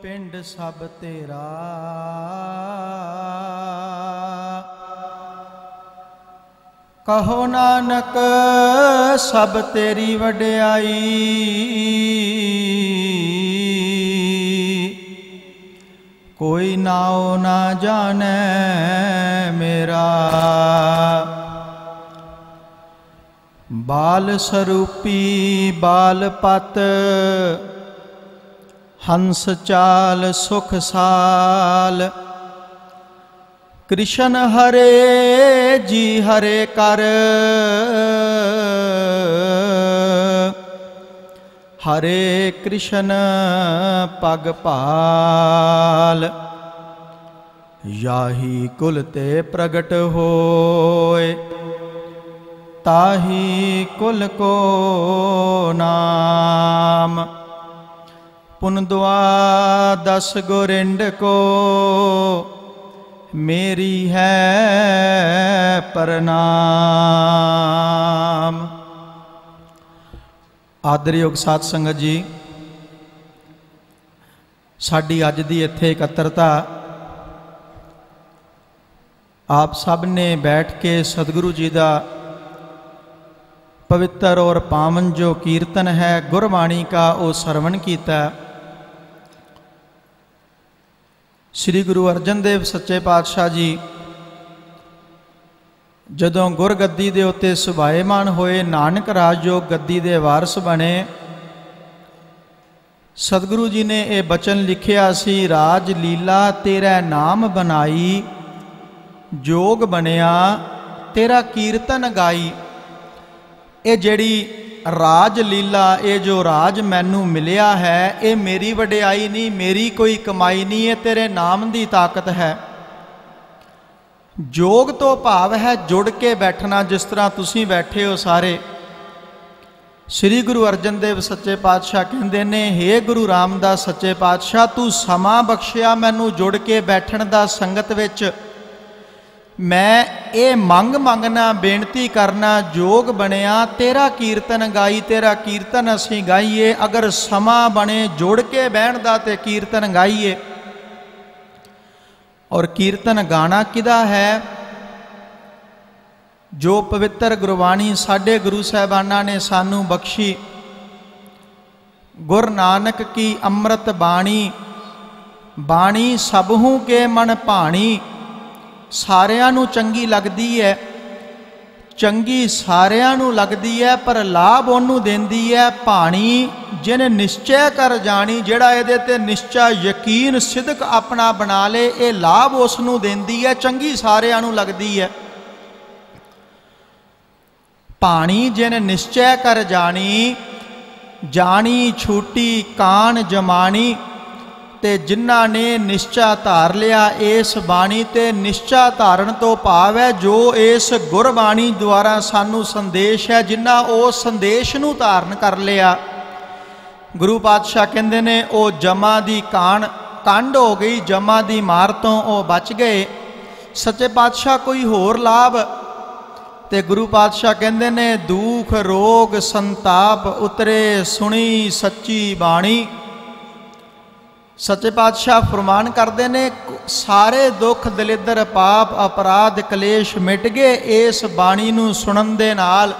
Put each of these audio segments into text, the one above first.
पिंड सब तेरा, कहो नानक सब तेरी वड्याई। कोई नाओ ना जाने मेरा, बाल स्वरूपी बाल पत, हंस चाल सुख साल। कृष्ण हरे जी हरे कर, हरे कृष्ण पग पाल। याही कुल ते प्रगट होए, ताही कुल को नाम। पुन दुआ दस गोरिंड को, मेरी है प्रणाम। आदरयोग साध संगत जी, साडी अज दी इत्थे इकत्तरता आप सब ने बैठ के सतगुरु जी का पवित्र और पावन जो कीर्तन है गुरबाणी का वो सरवण कीता। श्री गुरु अर्जन देव सच्चे पातशाह जी जदों गुरगद्दी दे उत्ते सुभाएमान होए, नानक राजयोग गद्दी दे वारस बने, सतगुरु जी ने यह बचन लिखिया सी, राज लीला तेरा नाम बनाई, जोग बनिया तेरा कीर्तन गाई। ये जिहड़ी राज लीला, ये जो राज मैनू मिलिया है, ये मेरी वड्याई नहीं, मेरी कोई कमाई नहीं, है तेरे नाम की ताकत है। जोग तो भाव है जुड़ के बैठना, जिस तरह तुसीं बैठे हो सारे। श्री गुरु अर्जन देव सच्चे पातशाह कहते ने, हे गुरु रामदास सच्चे पातशाह, तू समा बख्शिया मैनू जुड़ के बैठण दा संगत विच। मैं ये मंग मंगना बेनती करना, जोग बनिया तेरा कीर्तन गाई, तेरा कीर्तन असीं गाईए। अगर समा बने जुड़ के बहण दा ते कीर्तन गाईए। और कीर्तन गाना किदा है? जो पवित्र गुरबाणी साडे गुरु साहिबाना ने सानू बख्शी, गुर नानक की अमृत बाणी, बाणी सबहू के मन भाणी। सारियां नू चंगी लगदी है, चंगी सारियां नू लगदी है, पर लाभ ओनू देंदी है भाणी जिन्हें निश्चय कर जानी। जिहड़ा इहदे ते निश्चय यकीन सिदक अपना बना ले, ये लाभ उसनू देंदी है, चंगी सारियां नू लगदी है। भाणी जिन्हें निश्चय कर जानी, जानी छूटी कान जमानी। ते जिन्हां ने निश्चा धार लिया इस बाणी ते, निश्चा धारण तो भाव है जो इस गुरबाणी द्वारा सानू संदेश है, जिन्हां उस संदेश नू धारण कर लिया। गुरु पातशाह कहंदे ने, ओ जमा दी कांड हो गई, जमा दी मार तो ओ बच गए। सच्चे पातशाह कोई होर लाभ? ते गुरु पातशाह कहंदे ने, दुख रोग संताप उतरे, सुनी सच्ची बाणी। सच्चे पातशाह फरमान करते ने, सारे दुख दलिद्र पाप अपराध कलेश मिट गए इस बाणी नू सुनन दे नाल।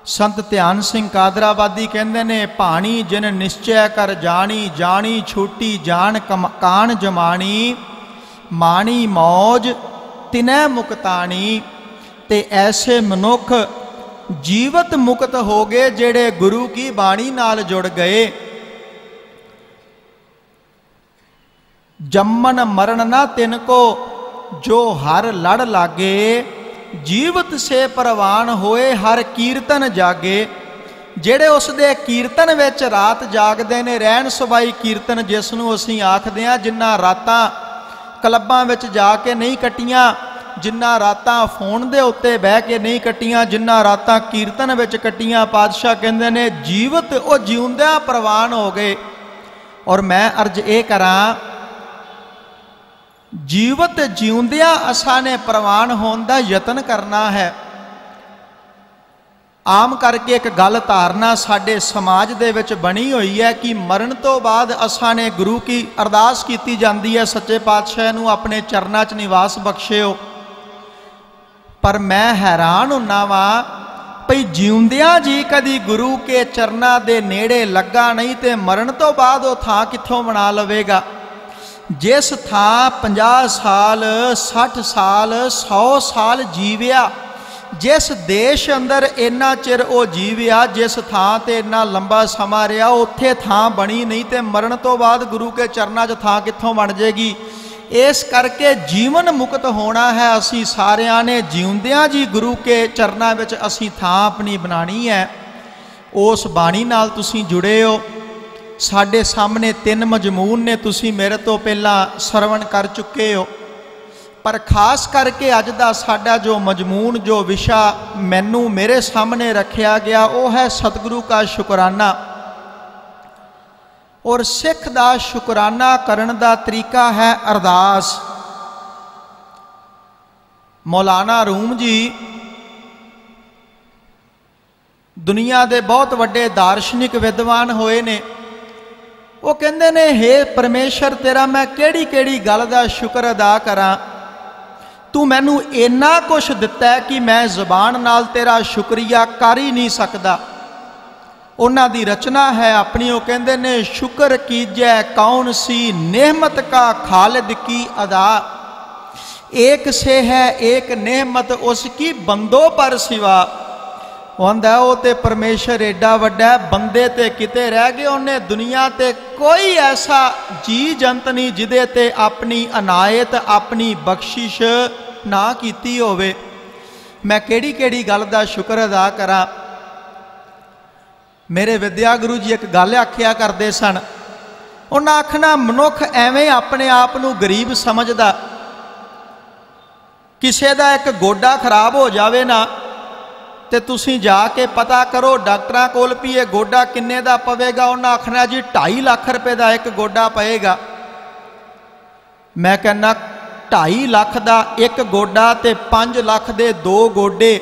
संत ध्यान सिंह कादराबादी कहते ने, भाणी जिन निश्चय कर जानी, जानी छूटी जान कान जमानी। माणी मौज तिनै मुक्तानी। ते ऐसे मनुख जीवत मुक्त हो गए जेड़े गुरु की बाणी नाल जुड़ गए। जम्मन मरण ना तिनको, जो हर लड़ लागे, जीवत से परवान होए हर कीर्तन जागे। जेड़े उस दे कीर्तन विच रात जागदे ने, रहन सबाई कीर्तन जिसनूं असीं आखदे हां, जिन्हां रातां क्लबां विच जा के नहीं कट्टियां, जिन्हां रातां फोन दे उत्ते बह के नहीं कट्टियां, जिन्हां रातां कीर्तन विच कट्टियां, पातशाह कहंदे ने जीवत वो जिउंदियां परवान हो गए। और मैं अर्ज ये करां, जीवत जिउंदियां असां ने प्रवान होने का यतन करना है। आम करके एक गल धारना साडे समाज दे विच बनी हुई है कि मरण तो बाद असां ने गुरु की अरदास कीती जाती है, सच्चे पातशाह नूं अपने चरनां 'च निवास बख्शिओ। पर मैं हैरान हुन्ना वां भई जिउंदियां जी कदी गुरु के चरनां दे नेड़े लगा नहीं ते मरण तो बाद वो थां कित्थों बना लवेगा। जिस थां 50 साल 60 साल 100 साल जीविया, जिस देश अंदर इन्ना चिर वो जीविया, जिस थां ते इन्ना लंबा समा रहा, उत्थे थां बनी नहीं ते मरण तो बाद गुरु के चरनां 'च थां कित्थों बन जाएगी। इस करके जीवन मुक्त होना है, असी सारियां ने जिउंदियां जी गुरु के चरनां विच असी थां अपनी बनानी है। उस बाणी नाल तुसीं जुड़े हो। साडे सामने 3 मजमून ने, तुसीं मेरे तो पहला सरवण कर चुके हो, पर खास करके अज दा साडा जो मजमून, जो विशा मैनू मेरे सामने रखा गया, वो है सतगुरु का शुकराना। और सिख दा शुकराना करन दा तरीका है अरदास। मौलाना रूम जी दुनिया दे बहुत वड्डे दार्शनिक विद्वान होए ने। वो कहंदे ने, हे परमेश्वर तेरा मैं केड़ी केड़ी गल दा शुक्र अदा करा, तू मैनू इन्ना कुछ दिता है कि मैं ज़बान नाल तेरा शुक्रिया कर ही नहीं सकता। उन्हां दी रचना है अपनी, वो कहंदे ने, शुक्र कीजै कौन सी नेहमत का खालिद की अदा, एक से है एक नेहमत उसकी बंदों पर सिवा। होंदा वो ते परमेश्वर एडा वड्डा है, बंदे ते किते रह गए, उन्हें दुनिया ते कोई ऐसा जी जंत नहीं जिदे ते अपनी अनायत अपनी बख्शिश ना कीती होवे। मैं केड़ी केड़ी गल दा शुक्र अदा करा। मेरे विद्या गुरु जी एक गल आखिया करते सन, उन्हें आखना, मनुख एवें अपने आप नूं गरीब समझदा, किसी का एक गोडा खराब हो जाए ना तो तुसीं जाके पता करो डॉक्टरां कोल भी ये गोडा किन्ने दा पवेगा। उन्हें आखना जी 2.5 लाख रुपए का एक गोडा पएगा। मैं कहना 2.5 लाख का एक गोडा ते 5 लाख के 2 गोडे,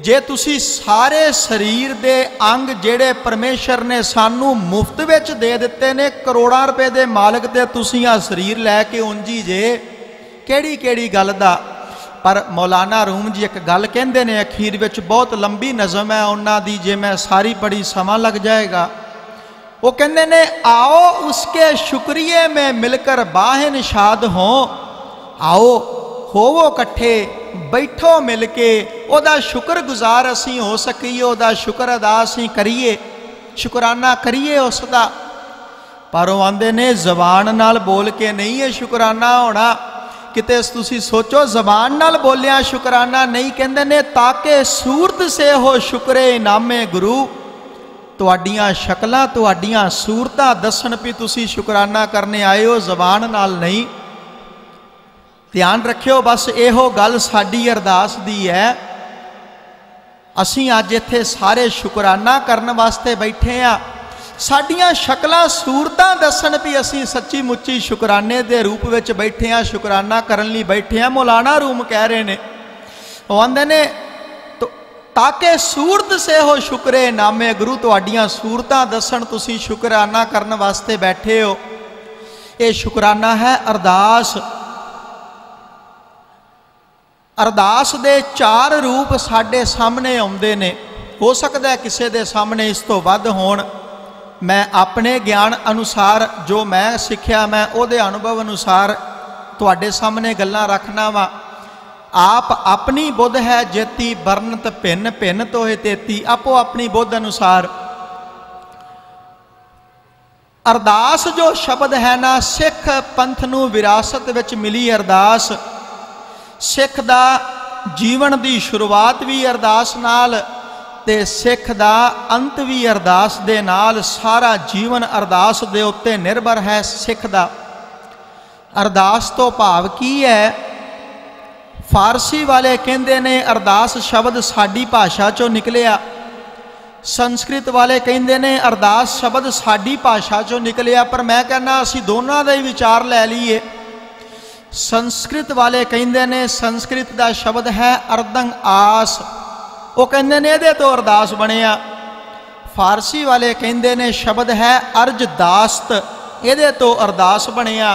जे तुसी सारे शरीर दे अंग जेड़े परमेश्वर ने सानू मुफ्त विच दे दिते ने, करोड़ां रुपए दे मालिक ते तुसी आ शरीर लैके उंजी जे, केड़ी केड़ी गल दा। पर मौलाना रूम जी एक गल कहंदे ने, अखीर विच बहुत लंबी नज़म है उन्हां दी, जे मैं सारी पढ़ी समा लग जाएगा। वो कहंदे ने, आओ उसके शुक्रिये में मिलकर बाहे निशाद हो, आओ होवो कट्ठे बैठो मिल के, ओदा शुक्र गुजार असी हो सकीए, ओदा शुक्र अदा असी करिए, शुकराना करिए उसका। पर वो आंदे ने, जबान नाल बोल के नहीं है शुकराना होना। किते तुसी सोचो जबान नाल बोलिया शुकराना नहीं, कहंदे ने, ताके सूरत से हो शुक्रे इनामे गुरु। तुहाडियां शक्लां तुहाडियां सूरतां दसन भी तुसी शुकराना करने आए हो, जबान नाल नहीं। ध्यान रखियो, बस इहो गल साडी अरदास दी है। असीं अज इत्थे सारे शुकराना करन वास्ते बैठे हाँ। साडियां शक्लां सूरतां दसन भी असीं सच्ची मुच्ची शुकराने दे रूप विच बैठे हाँ, शुकराना करन लई बैठे हाँ। मौलाना रूम कह रहे ने, वो आंदे ने, तो ताके सूरत से हो शुक्रे नामे गुरु, तुहाडियां सूरतां दसन तुसीं शुकराना करन वास्ते बैठे हो। ये शुकराना है अरदास। अरदास दे 4 रूप साडे सामने आउंदे ने। हो सकता है किसी के सामने इस तो वध होण। मैं अपने ज्ञान अनुसार जो मैं सीखिया, मैं उहदे अनुभव अनुसार तुहाडे सामने गल्लां रखना वा। आप अपनी बुद्ध है जेती बरनत भिन्न भिन्न तो है तेती, आपो अपनी बुद्ध अनुसार। अरदास जो शब्द है ना, सिख पंथ नूं विरासत विच मिली अरदास। सिख दा जीवन दी शुरुआत भी अरदास नाल ते सिख दा अंत भी अरदास दे नाल। सारा जीवन अरदास दे उत्ते निर्भर है सिख दा। अरदास तो भाव की है? फारसी वाले कहंदे ने अरदास शब्द साडी भाषा चों निकलिया। संस्कृत वाले कहंदे ने अरदास शब्द साडी भाषा चों निकलिया। पर मैं कहना असीं दोनों का ही विचार लै लीए। संस्कृत वाले कहंदे ने संस्कृत का शब्द है अर्दंग आस। वो कहते ने इहदे तो अरदास बनिया। फारसी वाले कहते ने शब्द है अर्जदास्त, इहदे तो अरदास बनिया।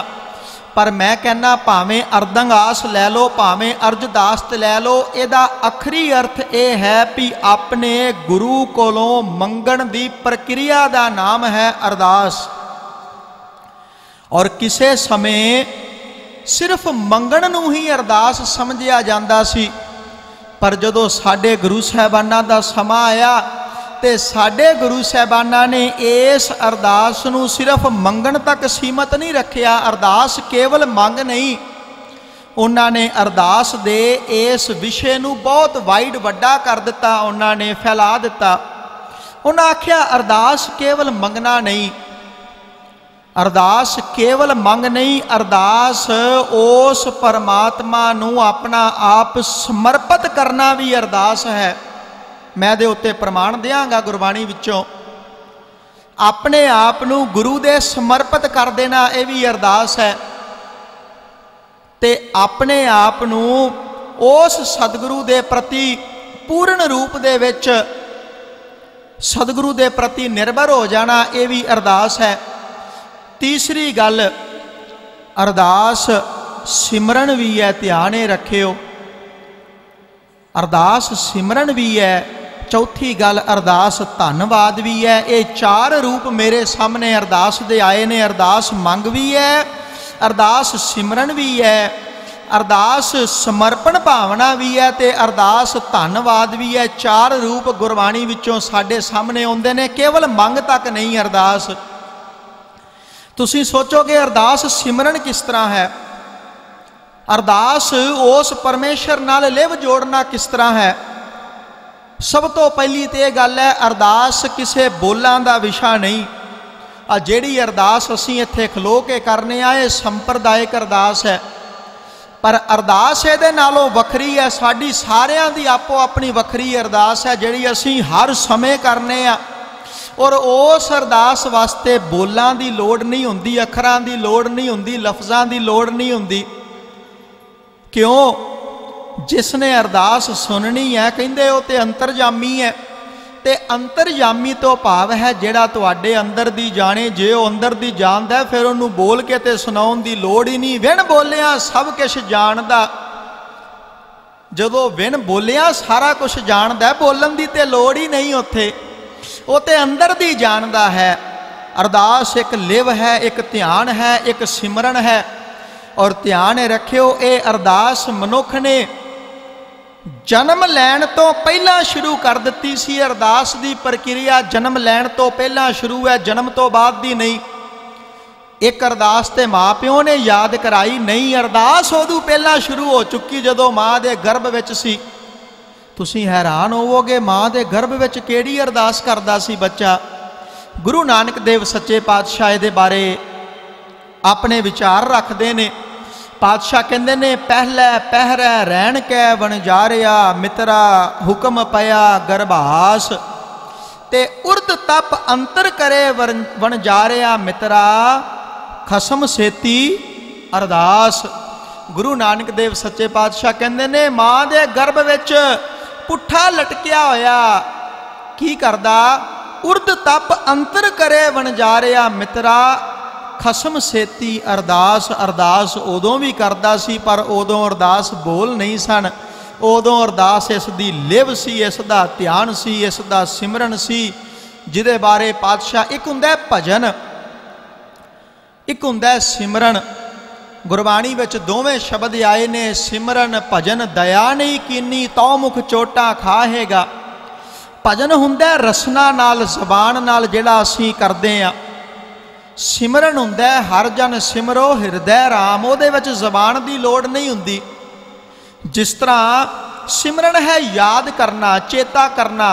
पर मैं कहना भावें अर्दंगास लै लो भावें अर्जदास्त लै लो, इहदा आखरी अर्थ ये है भी अपने गुरु कोलों मंगण दी प्रक्रिया का नाम है अरदास। और किसी समय सिर्फ मंगण नूं ही अरदास समझिया जांदा सी, पर जदों साडे गुरु साहिबानां दा समा आया ते साडे गुरु साहिबानां ने इस अरदास नूं सिर्फ मंगण तक सीमित नहीं रखिया। अरदास केवल मंग नहीं, उन्होंने अरदास दे इस विषय नूं बहुत वाइड वड्डा कर दिता, उन्होंने फैला दिता। उन्होंने आख्या अरदास केवल मंगना नहीं, अरदास केवल मंग नहीं, अरदास उस परमात्मा नूं अपना आप समर्पित करना भी अरदास है। मैं दे उत्ते प्रमाण देंगा गुरबाणी विचों, अपने आप नूं गुरु दे समर्पित कर देना यह भी अरदास है। ते अपने आप नूं उस सतगुरु दे प्रति पूर्ण रूप दे विच सतगुरु दे प्रति निर्भर हो जाना यह भी अरदास है। तीसरी गल अरदास सिमरन भी है, ध्यान रखियो अरदास सिमरन भी है। चौथी गल अरदास धन्नवाद भी है। ये चार रूप मेरे सामने अरदास दे आए ने। अरदास मंग भी है, अरदास सिमरन भी है, अरदास समर्पण भावना भी है, ते अरदास धन्नवाद भी है। चार रूप गुरबाणी विचों साडे सामने आउंदे ने, केवल मंग तक नहीं अरदास। तुसीं सोचोगे अरदास सिमरन किस तरह है, अरदास उस परमेश्वर नाल लिव जोड़ना किस तरह है। सब तो पहली तो यह गल है अरदास किसी बोलों का विषय नहीं। आ जिहड़ी अरदास असीं इत्थे खलो के करने आए संप्रदायिक अरदास है, पर अरदास इहदे नालों वखरी है। साडी सारियां दी आपो अपनी वखरी अरदास है जिहड़ी असीं हर समय करने आ। और उस अरदास वास्ते बोलों की लोड़ नहीं हुंदी, अखरां की लोड़ नहीं हुंदी, लफ्ज़ां की लोड़ नहीं हुंदी। क्यों? जिसने अरदास सुननी है कहंदे वो ते अंतरजामी है, ते अंतरजामी तो भाव है जिहड़ा तुहाडे अंदर दी जाने। जे वो अंदर दी जानदा है फिर उन्होंने बोल के ते सुनाउण दी लोड़ ही नहीं। विन बोलिया सब कुछ जानदा, जदों विन बोलिया सारा कुछ जानदा है, बोलन दी ते लोड़ ही नहीं उत्थे, वो ते अंदर दी जानदा है। अरदास एक लिव है, एक ध्यान है, एक सिमरन है। और ध्यान रखियो ये अरदास मनुख ने जन्म लैण तो पहला शुरू कर दी सी। अरदास की प्रक्रिया जन्म लैण तो पहला शुरू है, जन्म तो बाद दी नहीं। एक अरदास ते माँ प्यो ने याद कराई नहीं, अरदास उदों पहला शुरू हो चुकी जदों माँ के गर्भ विच सी। तुसीं हैरान होवोगे माँ के गर्भ विच किहड़ी अरदास करदा सी बच्चा। गुरु नानक देव सच्चे पातशाह इहदे बारे अपने विचार रखते ने। पातशाह कहते ने पहले पहरै रैण कै वणजारिया मित्रा हुक्म पया गर्भास, ते उर्द तप अंतर करे वणजारिया मित्रा खसम सेती अरदास। गुरु नानक देव सच्चे पातशाह कहते ने माँ के गर्भ विच पुट्ठा लटकिया होया की करदा, उर्द तप अंतर करे वणजारिया मित्रा खसम सेती अरदास। अरदास उदों भी करदा सी पर उदों अरदास बोल नहीं सन। उदों अरदास इसदी लिव सी, इसदा ध्यान सी, इसदा सिमरन सी, जिहदे बारे पातशाह एक हुंदा भजन, एक हुंदा सिमरन। गुरबाणी विच दोवें शब्द आए ने सिमरन भजन। दया नहीं कीनी तौ मुख चोटा खाहेगा। भजन हुंदा रसना नाल जबान नाल जिहड़ा असीं करदे आ। सिमरन हुंदा हर जन सिमरो हिरदै राम, उहदे विच जबान की लोड़ नहीं हुंदी। जिस तरह सिमरन है याद करना, चेता करना।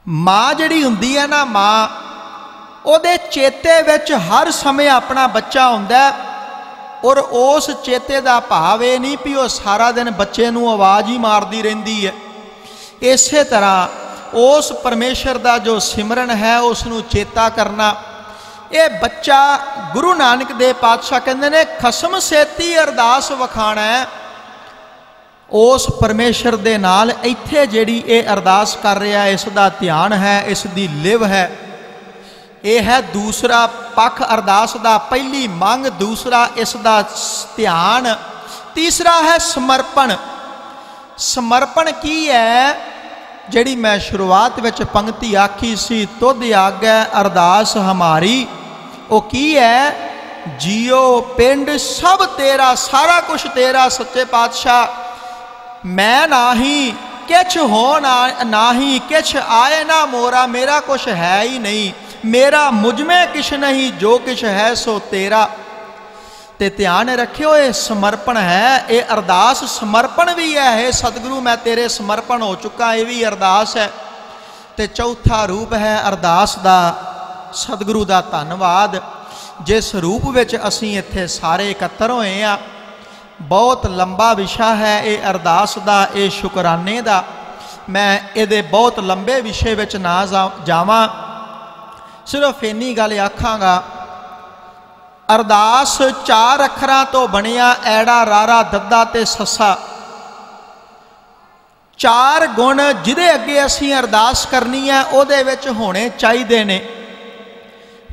माँ जिहड़ी हुंदी है ना, माँ उहदे चेते विच हर समय अपना बच्चा हुंदा, और उस चेते का भाव ये नहीं भी वह सारा दिन बच्चे नूं आवाज़ ही मारदी रहिंदी है। इसे तरह उस परमेश्वर का जो सिमरन है उसनूं चेता करना। ये बच्चा गुरु नानक देव पातशाह कहते ने खसम सेती अरदास वखाना है। उस परमेश्वर दे नाल इत्थे जिहड़ी ये अरदास कर रहा, इसका ध्यान है, इसकी लिव है। ये है दूसरा पक्ष अरदास का, पहली मंग, दूसरा इसका ध्यान, तीसरा है समर्पण। समर्पण की है? जिहड़ी मैं शुरुआत विच पंक्ति आखी सी, तुध आगे अरदास हमारी, वो की है? जियो पिंड सब तेरा, सारा कुछ तेरा सच्चे पातशाह। मैं नाही किछ हो नाही, किछ आए ना मोरा, मेरा कुछ है ही नहीं, मेरा मुझ में किछ नहीं, जो किछ है सो तेरा। ते ध्यान रखियो, ये समर्पण है, ये अरदास समर्पण भी है। हे सतगुरु मैं तेरे समर्पण हो चुका, ये भी अरदास है। ते चौथा रूप है अरदास दा, सतगुरु दा धन्नवाद। जिस रूप विच असीं इत्थे सारे इकट्ठे होए आ, बहुत लंबा विषय है ये अरदास दा, ये शुकराने दा। मैं ये बहुत लंबे विषय विच ना जावां, सिर्फ इन्नी गल आखांगा। अरदास 4 अखरां तो बनिया, ऐड़ा रारा दद्दा ते सस्सा। 4 गुण जिहदे अगे असीं अरदास करनी है उहदे विच होने चाहिए ने।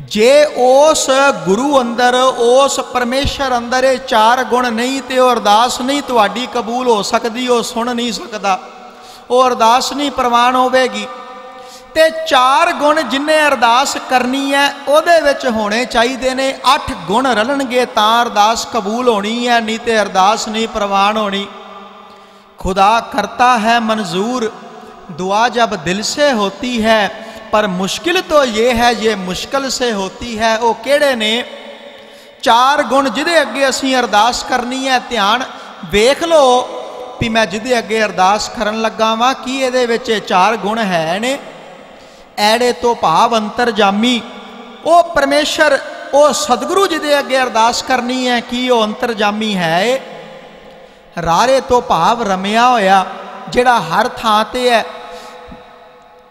जे उस गुरु अंदर, उस परमेश्वर अंदर ये 4 गुण नहीं तो अरदास नहीं तुहाडी कबूल हो सकती, वो सुन नहीं सकता, वो अरदास नहीं प्रवान होवेगी। ते 4 गुण जिन्हें अरदास करनी है उहदे विच होने चाहिए ने। 8 गुण रलणगे तां अरदास कबूल होनी है, नहीं तो अरदास नहीं प्रवान होनी। खुदा करता है मंजूर दुआ जब दिल से होती है, पर मुश्किल तो ये है ये मुश्किल से होती है। वो केड़े ने 4 गुण जिहदे अगे असीं अरदास करनी है? ध्यान वेख लो भी मैं जिहदे अगे अरदास करन लगा वां कि इहदे विच 4 गुण है ने। ऐड़े तो भाव अंतरजामी, वो परमेश्वर, वो सतगुरु जिहदे अगे अरदास करनी है कि वो अंतरजामी है। रारे तो भाव रमिया होया, जिहड़ा हर थां ते है।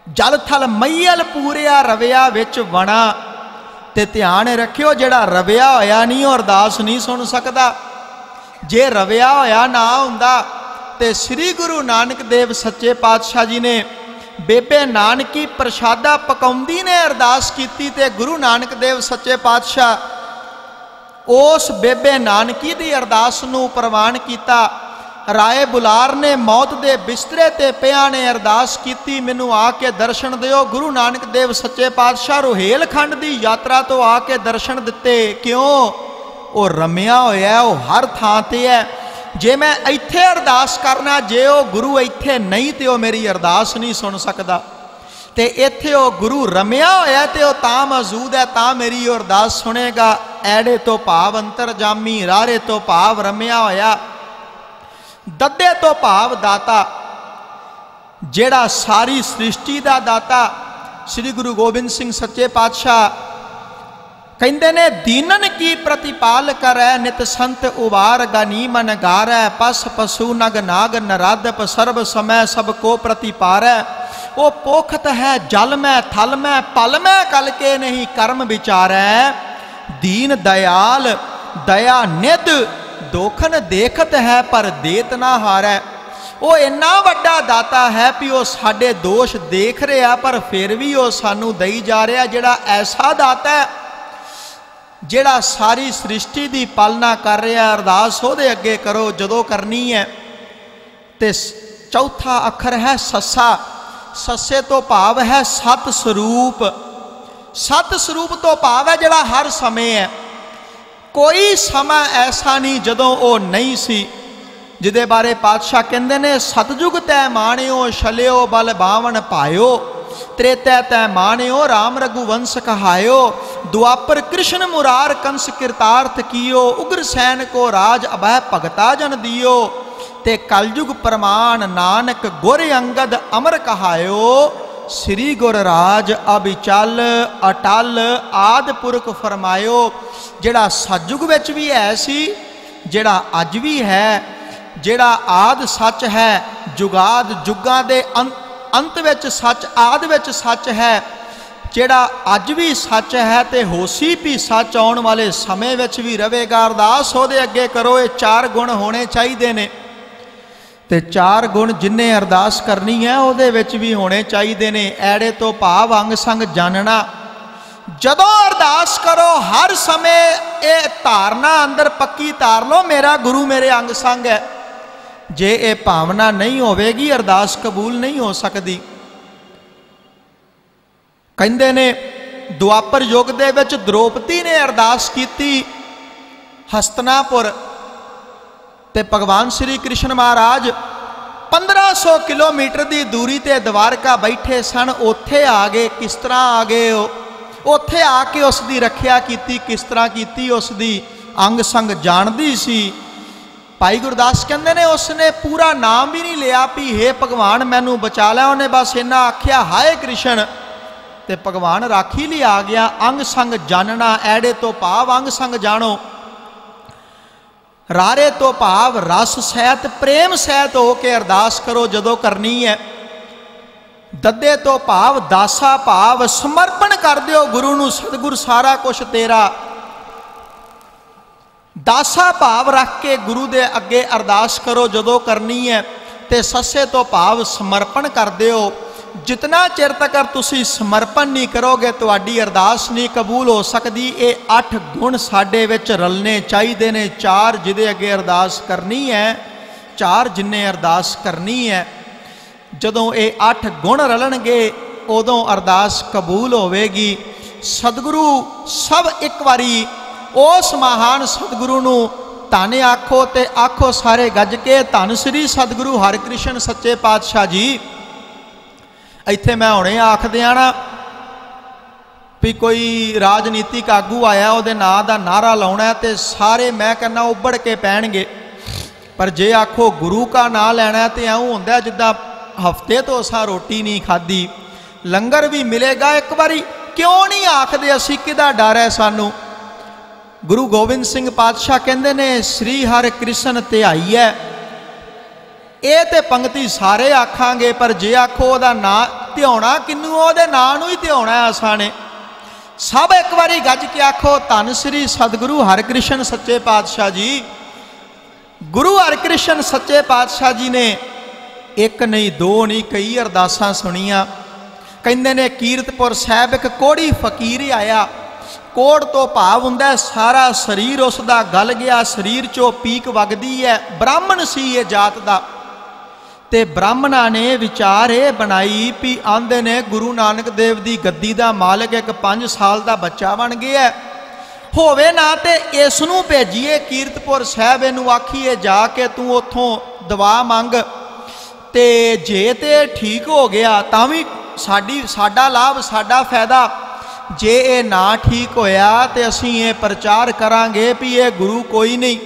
जल थल मैयल पूरिया रविया विच वणा। ते ध्यान रखियो, जिहड़ा रविया होया नहीं वो अरदास नहीं सुन सकता। जे रविया होया ना हुंदा ते श्री गुरु नानक देव सच्चे पातशाह जी ने बेबे नानकी प्रसादा पकाउंदी ने अरदास कीती, ते गुरु नानक देव सच्चे पातशाह उस बेबे नानकी दी अरदास नूं प्रवान कीता। राए बुलार ने मौत दे बिस्तरे ते पिया ने अरदास कीती, मैनू आके दर्शन दिओ। गुरु नानक देव सच्चे पातशाह रोहेलखंड दी यात्रा तो आके दर्शन दिते। क्यों? वो रमिया होया, वो हर थां ते है। जे मैं इत्थे अरदास करना, जे वो गुरु इत्थे नहीं तो मेरी अरदास नहीं सुन सकता। ते इत्थे वो गुरु रमिया होया ते वो तां मौजूद है, तां मेरी अरदास सुनेगा। ऐड़े तो भाव अंतरजामी, रारे तो भाव रमिया होया, दद्दे तो भाव दाता, जेड़ा सारी सृष्टि दा दाता। श्री गुरु गोबिंद सिंह सच्चे पातशाह कहते ने, दीनन की प्रतिपाल करै, नित संत उबार गनी मन गारै, पस पशु नग नाग नरादप, सर्व समय सबको प्रतिपारै। वो पोखत है जल में थल में, पल में कल के नहीं कर्म विचारै। दीन दयाल दया निध, दोखन देखत है पर देत ना हारै। वो इन्ना वड्डा दाता है भी वो साडे दोष देख रहा पर फिर भी वो सानू दई जा रहा। जिहड़ा ऐसा दाता है जिहड़ा सारी सृष्टि की पालना कर रहा। अरदास उहदे अगे करो जदों करनी है। ते चौथा अखर है सस्सा। सस्से तो भाव है सत स्वरूप। सत स्वरूप तो भाव है जिहड़ा हर समय है। कोई समा ऐसा नहीं जदों वो नहीं सी, जिदे बारे पातशाह कहते ने, सतयुग तै माणियो छलियो बल बावन पायो, त्रेतै तै माणियो राम रघुवंश कहायो, द्वापर कृष्ण मुरार कंस कृतार्थ कियो, उग्रसैन को राज अभय भगता जन दियो, ते कलयुग प्रमाण नानक गुर अंगद अमर कहायो, श्री गुर राज अबिचल अटल आद पुरख फरमायो। जिहड़ा सतयुग विच भी है सी, जिहड़ा अज भी है, जिहड़ा आद सच है, जुगाद जुगां दे अंत विच सच, आद विच सच है, जिहड़ा अज भी सच है ते होसी भी सच आउण वाले समय विच भी रहेगा। अरदास उहदे अगे करो। ये 4 गुण होने चाहिए ने। ते 4 गुण जिन्हें अरदास करनी है उहदे विच भी होने चाहिए ने। ऐड़े तो भाव अंग संग जानना। जदों अरदास करो हर समय ये धारना अंदर पक्की धार लो, मेरा गुरु मेरे अंग संग है। जे ये भावना नहीं होवेगी अरदास कबूल नहीं हो सकती। कहंदे ने दुआपर युग दे विच द्रौपदी ने अरदास की हस्तिनापुर, ते भगवान श्री कृष्ण महाराज 1500 किलोमीटर की दूरी ते द्वारका बैठे सन। उत्थे आ गए, किस तरह आ गए? उत्थे आके उसकी रखिया की, किस तरह की? उसकी अंग संग जानती सी। भाई गुरदास कहते ने उसने पूरा नाम भी नहीं लिया भी हे भगवान मैनू बचा लिया, उन्हें बस इन्ना आख्या हाय कृष्ण, ते भगवान राखी लिए आ गया। अंग संग जानना, ऐड़े तो भाव अंग संग जानो। रारे तो भाव रस सहित प्रेम सहित होके अरदास करो जदों करनी है। ददे तो भाव दासा भाव समर्पण कर दियो गुरु नू, सतगुर सारा कुछ तेरा। दासा भाव रख के गुरु दे अगे अरदास करो जदों करनी है। ते सस्से तो भाव समर्पण कर दियो। जितना चिर तक तुसी समर्पण नहीं करोगे तुहाडी अरदास नहीं कबूल हो सकती। ये 8 गुण साडे विच रलने चाहिए ने। 4 जिहदे अगे अरदास करनी है, 4 जिन्हें अरदास करनी है। जदों ये 8 गुण रलणगे उदों अरदास कबूल होवेगी। सतगुरु सब एक बारी उस महान सतगुरु नू धन आखो ते आखो सारे गज के, धन श्री सतगुरु हरकृष्ण सच्चे पातशाह जी। इत्थे मैं हुणे आख दिया ना भी कोई राजनीतिक आगू आया उहदे नां दा नारा लाउणा है ते सारे मैं कहना उबड़ के पैणगे। पर जे आखो गुरु का नाम लैना तो इउं हुंदा जिद्दां हफ्ते तो असां रोटी नहीं खाधी, लंगर भी मिलेगा एक बारी। क्यों नहीं आखदे असीं, किहदा डर है सानू? गुरु गोबिंद सिंह पातशाह कहंदे ने श्री हर कृष्ण धियाई है। ये तो पंक्ति सारे आखांगे, पर जे आखो उहदा नां ध्याउणा किनू, उहदे नां नूं ही ध्याउणा है असां ने। सब एक बारी गज के आखो धन श्री सतगुरु हरकृष्ण सच्चे पातशाह जी। गुरु हरकृष्ण सच्चे पातशाह जी ने एक नहीं दो नहीं कई अरदासां सुनिया। कहंदे ने कीरतपुर साहिब एक कोड़ी फकीर आया। कोड़ तो भाव हुंदा सारा शरीर उसका गल गया, शरीर चो पीक वगदी है। ब्राह्मण सी ये जात दा। ते ब्राह्मणा ने विचार ये बनाई भी आंदे ने गुरु नानक देव की गद्दी का मालिक एक 5 साल का बच्चा बन गया होवे ना, ते इसनूं भेजीए कीरतपुर साहिब, इनू आखीए जाके तू उथों दवा मंग, ते जे ते ठीक हो गया तां भी साडा लाभ साडा फायदा। जे ये ना ठीक होया तो असीं ये प्रचार करांगे भी ये गुरु कोई नहीं।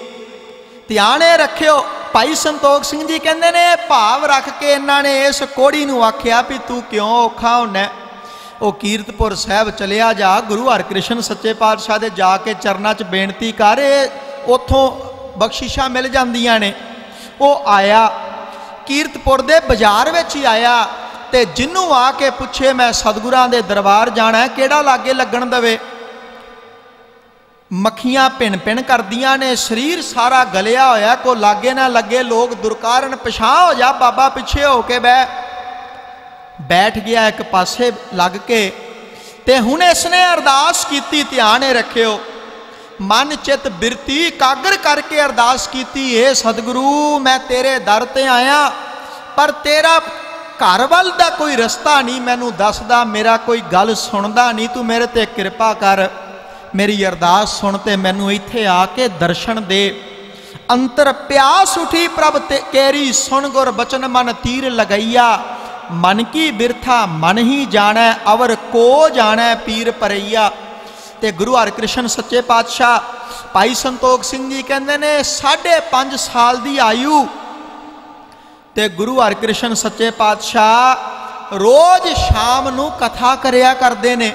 ध्यान रखियो। भाई संतोख सिंह जी कहते ने भाव रख के इन्होंने इस कोड़ी नूं आख्या भी तू क्यों औखा होना। वो कीरतपुर साहिब चलिया जा, गुरु हरकृष्ण सच्चे पातशाह दे जाके चरनां च बेनती कर, उथों बख्शिशां मिल जांदियां ने। वो आया कीरतपुर दे बाजार विच ही आया, ते जिन्हों आके पुछे मैं सतगुरां दे दरबार जाना है, किहड़ा लागे लगन दवे। मक्खियां भिन भिन करदियां ने, शरीर सारा गलिया होया, को लागे ना लगे। लोग दुरकारण पछां हो जा बाबा, पिछे हो के बैठ गया एक पासे लग के। ते हुण इसने अरदास की, ध्यान रखियो, मन चित बिरती कागर करके अरदास की। हे सतगुरु मैं तेरे दर ते आया, पर तेरा घर वल दा कोई रस्ता नहीं मैनू दसदा, मेरा कोई गल सुनदा नहीं, तू मेरे ते कृपा कर, मेरी अरदास सुन ते मैनू इत्थे आके दर्शन दे। अंतर प्यास उठी प्रभ ते केरी, सुन गुर बचन मन तीर लगैया। मन की बिरथा मन ही जाना, अवर को जाना पीर परैया। ते गुरु हरकृष्ण सच्चे पातशाह भाई संतोख सिंह जी कहंदे ने 5.5 साल की आयु ते गुरु हरकृष्ण सच्चे पातशाह रोज शाम नू कथा करया करदे ने।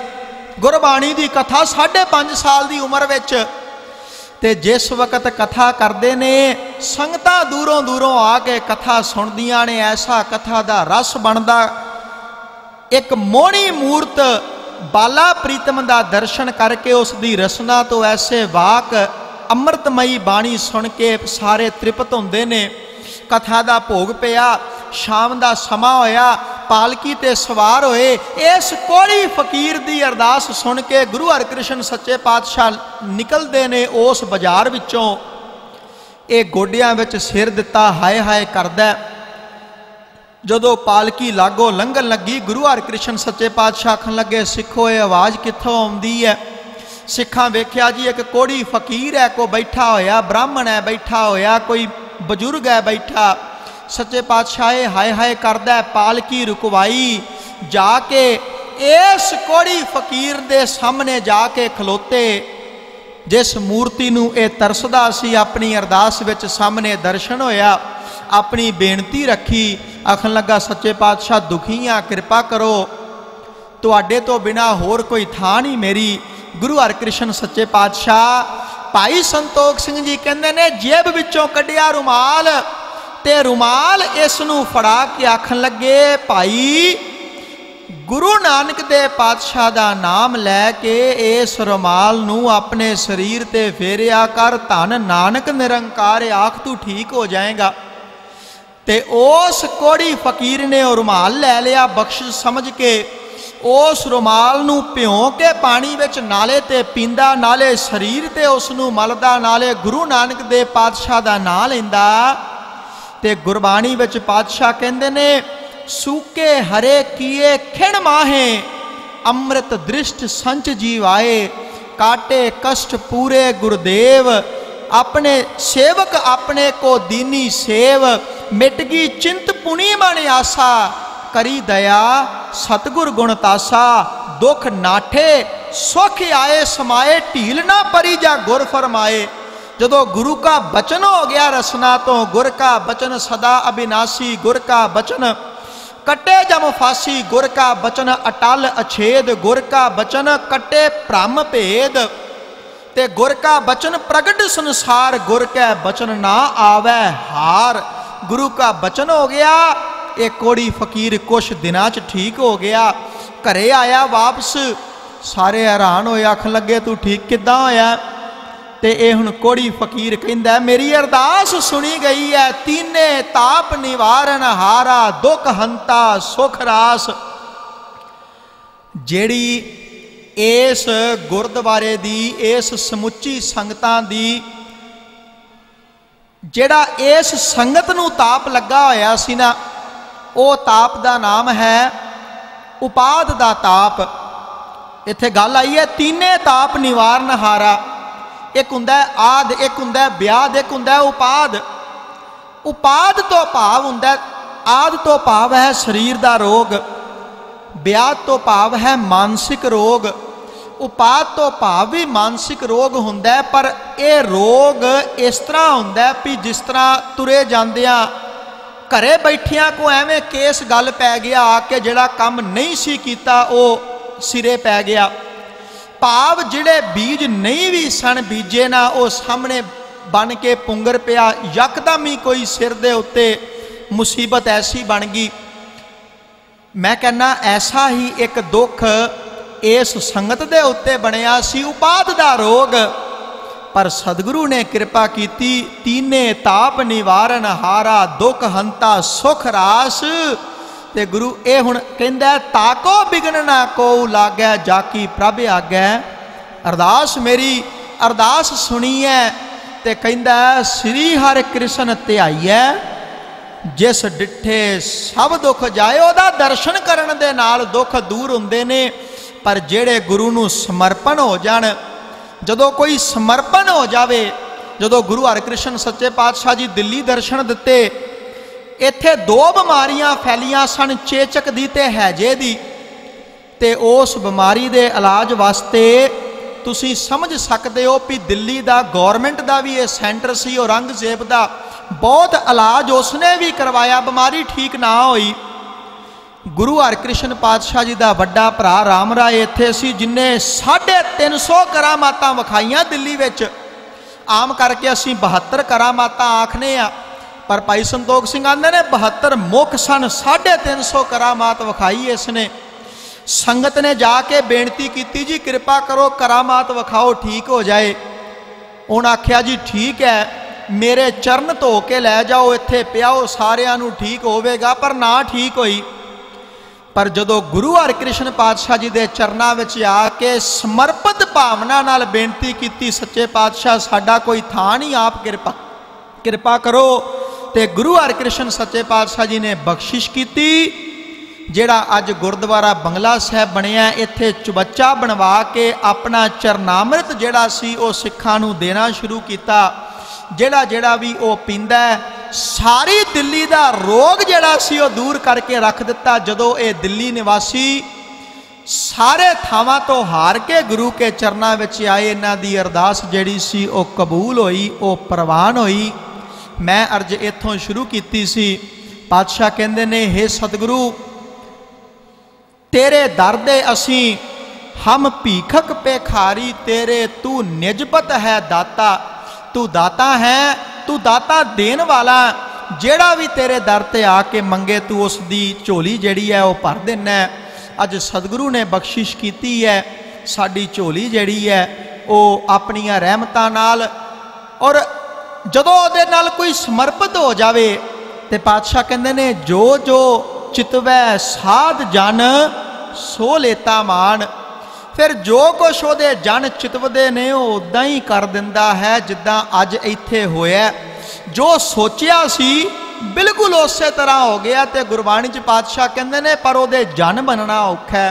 गुरबाणी की कथा 5.5 साल की उम्र विच, ते जिस वक्त कथा करते ने संगतां दूरों दूरों आके कथा सुनदियां ने। ऐसा कथा का रस बनता। एक मोहनी मूर्त बाला प्रीतम का दर्शन करके उसकी रसना तो ऐसे वाक अमृतमयी बाणी सुन के सारे तृप्त होंदे ने। कथा का भोग पिया, शाम का समा होया, पालकी ते सवार होए। इस कोड़ी फकीर की अरदास सुन के गुरु हरकृष्ण सच्चे पातशाह निकलते ने उस बाजार विचों। ये गोडियां विच सिर दिता हाय हाय करदा। जदों पालकी लागों लंघन लगी, गुरु हरकृष्ण सच्चे पातशाह आखन लगे, सिखो ये आवाज़ कित्थों आउंदी है। सिखां वेख्या जी एक कोड़ी फकीर है, कोई बैठा होया, ब्राह्मण है बैठा होया, कोई बजुर्ग है बैठा। सच्चे पातशाह हाय हाय करदा। पालकी रुकवाई, जाके इस कोड़ी फकीर दे सामने जाके खलोते। जिस मूर्ति नूं ये तरसदा सी, अपनी अरदास विच सामने दर्शन होया, अपनी बेनती रखी। आखन लगा, सच्चे पातशाह दुखी हाँ, कृपा करो, तुहाडे तो बिना होर कोई थां नहीं मेरी। गुरु हरकृष्ण सच्चे पातशाह भाई संतोख सिंह जी कहंदे ने, जेब विचों कढ़िया रुमाल ते रुमाल इस नूं फड़ा के आखन लगे, भाई गुरु नानक दे पातशाह दा नाम लैके इस रुमाल नूं अपने शरीर ते फेरिया कर, धन नानक निरंकार आख तू ठीक हो जाएगा। ते उस कोड़ी फकीर ने वो रुमाल लै लिया बख्शिश समझ के। उस रुमाल नूं भिओं के पानी विच नाले ते पींदा, नाले शरीर ते उस नूं मलदा, नाले गुरु नानक दे पातशाह दा नाम लैंदा। ते गुरबाणी विच पातशाह कहंदे ने, सूके हरे किए खिण माहे, अमृत दृष्ट संच जीवाए, काटे कष्ट पूरे गुरुदेव, अपने सेवक अपने को दीनी सेव, मिटगी चिंत पुनी मन आसा, करी दया सतगुर गुण तासा, दुख नाठे सुख आए समाए, ढील ना परी जा गुर फरमाए। जदों गुरु का बचन हो गया रसना तो, गुर का बचन सदा अविनाशी, गुर का बचन कटे जम फांसी, गुर का बचन अटल अछेद, गुर का बचन कटे भ्रम भेद, ते गुर का बचन प्रगट संसार, गुर के बचन ना आवे हार। गुरु का बचन हो गया। एक कोड़ी फकीर कुछ दिनां च ठीक हो गया, घरे आया वापस। सारे हैरान होए, आखन लगे तू ठीक किद्दां होया। ते ये हुण कोड़ी फकीर कहंदा, मेरी अरदास सुनी गई है, तीने ताप निवारण हारा, दुख हंता सुख रास। जेड़ी इस गुरुद्वारे दी, इस समुची संगतां दी, जेड़ा इस संगत नूं ताप लगा होया सी ना, वो ताप दा नाम है उपाद दा ताप। इत्थे गल आई है, तीने ताप निवारण हारा। एक हुंदा आद, एक हुंदा ब्याद, एक हुंदा उपाद। उपाद तो भाव हुंदा, आद तो भाव है शरीर दा रोग, ब्याद तो भाव है मानसिक रोग, उपाद तो भाव भी मानसिक रोग हुंदा है। पर यह रोग इस तरह हुंदा है भी जिस तरह तुरे जांदियां घरे बैठियां को एवें केस गल पै गया, आके जिहड़ा काम नहीं सी कीता वो सिरे पै गया। भाव जिहड़े बीज नहीं भी सन बीजे ना, वो सामने बन के पुंगर पिया। यकदम ही कोई सिर दे उत्ते मुसीबत ऐसी बन गई। मैं कहना ऐसा ही एक दुख इस संगत दे उत्ते बनिया सी, उपाद दा रोग। पर सतगुरु ने कृपा की, तीने ताप निवारण हारा, दुख हंता सुख रास। ते गुरु ये हुण कहंदा, ताको बिघन ना को लागै, जाकी प्रभ आगै। अरदास मेरी अरदास सुनी है। ते कहंदा, श्री हर कृष्ण ध्याईऐ, जिस डिठे सब दुख जाए। ओदा दर्शन करन दे नाल दुख दूर हुंदे ने। पर जेड़े गुरु नूं समर्पण हो जाण, जदों कोई समर्पण हो जावे, जदों गुरु हरकृष्ण सच्चे पातशाह जी दिल्ली दर्शन दिते, इत्थे दो बीमारियां फैलियां सन, चेचक दी ते हैजे दी। ते उस बीमारी दे इलाज वास्ते तुसीं समझ सकते हो भी दिल्ली दा गौरमेंट दा भी ये सेंटर सी, औरंगजेब दा बहुत इलाज उसने भी करवाया, बीमारी ठीक ना होई। गुरु हरकृष्ण पातशाह जी का वड्डा भरा राम राय इत्थे सी, जिन्हें 350 करामातां विखाइयां दिल्ली विच। आम करके असीं 72 करामातां आखने आ, पर भाई संतोख सिंह आंदे ने 72 मुख सन, 350 करामात विखाई इसने। संगत ने जाके बेनती की, जी कृपा करो करामात विखाओ ठीक हो जाए। उन्हें आख्या जी ठीक है, मेरे चरण धो के लै जाओ, इत्थे पियाओ, सारिਆਂ ਨੂੰ ठीक होवेगा। पर ना ठीक होई। पर जदों गुरु हरकृष्ण पातशाह जी के चरणों में आके समर्पित भावना नाल बेनती की, सच्चे पातशाह साडा कोई थां नहीं, आप कृपा करो। तो गुरु हरकृष्ण सच्चे पातशाह जी ने बख्शिश की, जिहड़ा अज गुरुद्वारा बंगला साहिब बनिया, इत्थे चुबच्चा बनवा के अपना चरनामृत जिहड़ा सी वो सिखां नूं देना शुरू किया। जिहड़ा जिहड़ा भी वो पींदा सारी दिल्ली का रोग जिहड़ा सी वो दूर करके रख दिता। जदों ये दिल्ली निवासी सारे थावां तो हार के गुरु के चरणों में आए, इन्हां दी अरदास जिहड़ी सी वो कबूल होई, वो प्रवान होई। मैं अर्ज इत्थों शुरू की सी। पातशाह कहंदे ने, हे सतगुरु तेरे दर दे असी हम भीखक पेखारी, तेरे तू निजपत है दाता। तू दाता है, तू दाता देन वाला। जेड़ा भी तेरे दर ते आके मंगे तू उसकी झोली जिहड़ी है वो भर देना। अज सतगुरु ने बख्शिश की है, साडी झोली जिहड़ी है वो अपनियां रहमतां नाल, और जदों उहदे नाल कोई समर्पित हो जावे ते पातशाह कहंदे ने, जो जो चितवै साध जन सो लेता मान। फिर जो कुछ वो जन चितवदे ने उदा ही कर दिंदा है, जिद्दां अज इत्थे होया। जो सोचिया सी बिल्कुल उस तरह हो गया। तो गुरबाणी च पातशाह कहंदे ने, पर वो जन बनना औखा है।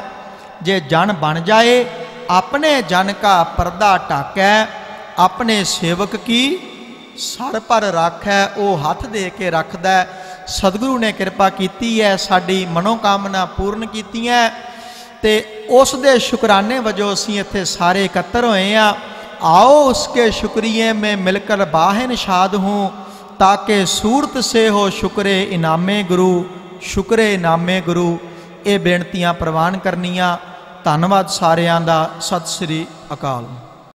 जे जन बन जाए, अपने जन का पर्दा ढाकै, अपने सेवक की सर पर राखै, वो हथ दे के रखदा। सतगुरु ने कृपा की है, साडी मनोकामना पूर्ण की है। तो उस दे शुकराने वजों असीं इत्थे सारे एकत्र होए हैं। आओ उसके शुक्रिये में मिलकर बाहिन शाद हूँ, ताकि सूरत से हो शुक्रे इनामे गुरु, शुक्रे इनामे गुरु। ये बेनतियां प्रवान करनियां। धन्नवाद सारियां दा। सत श्री अकाल।